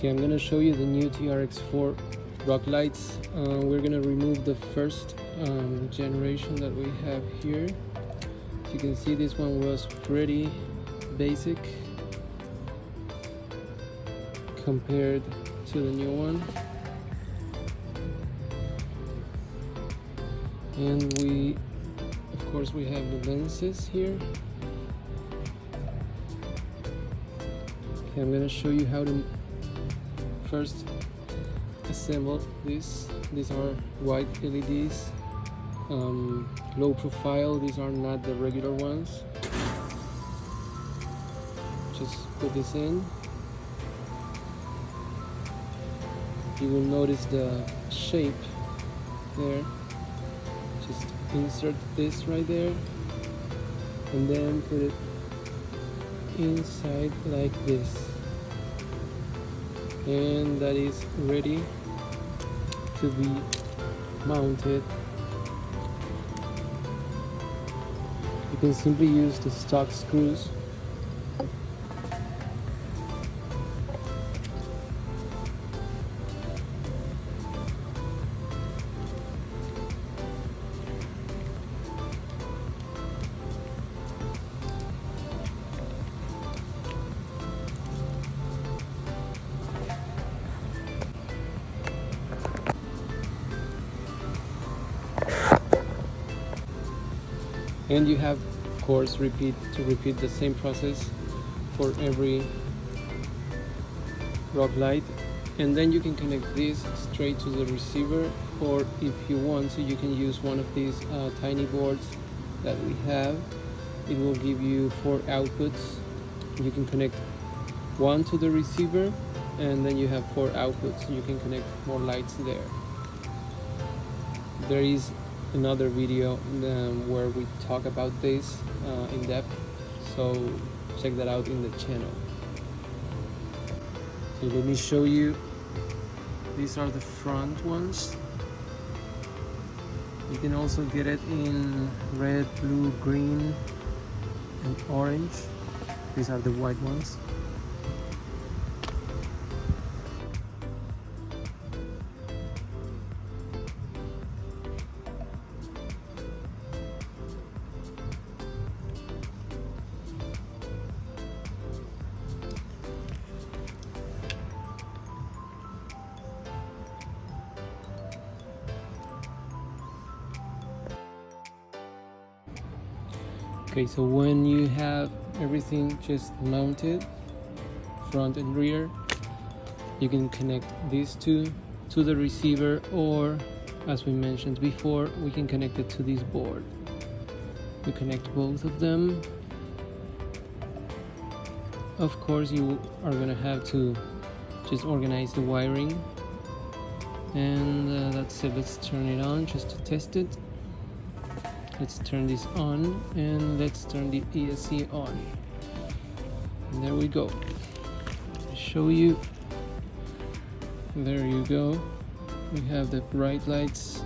Okay, I'm gonna show you the new Trx4 rock lights. We're gonna remove the first generation that we have here. As you can see, this one was pretty basic compared to the new one. And of course we have the lenses here. Okay, I'm gonna show you how to first assemble this. These are white LEDs, low profile. These are not the regular ones. Just put this in. You will notice the shape there. Just insert this right there and then put it inside like this, and that is ready to be mounted. You can simply use the stock screws. And you have, of course, repeat the same process for every rock light. And then you can connect this straight to the receiver, or if you want to, you can use one of these tiny boards that we have. It will give you 4 outputs. You can connect one to the receiver, and then you have 4 outputs. You can connect more lights there. There is another video where we talk about this in depth, so check that out in the channel. So let me show you. These are the front ones. You can also get it in red, blue, green, and orange. These are the white ones. Okay, so when you have everything just mounted, front and rear, you can connect these two to the receiver, or as we mentioned before, we can connect it to this board. We connect both of them. Of course, you are gonna have to just organize the wiring, and that's it. Let's turn it on just to test it. Let's turn this on, and let's turn the ESC on. And there we go. I'll show you. There you go. We have the bright lights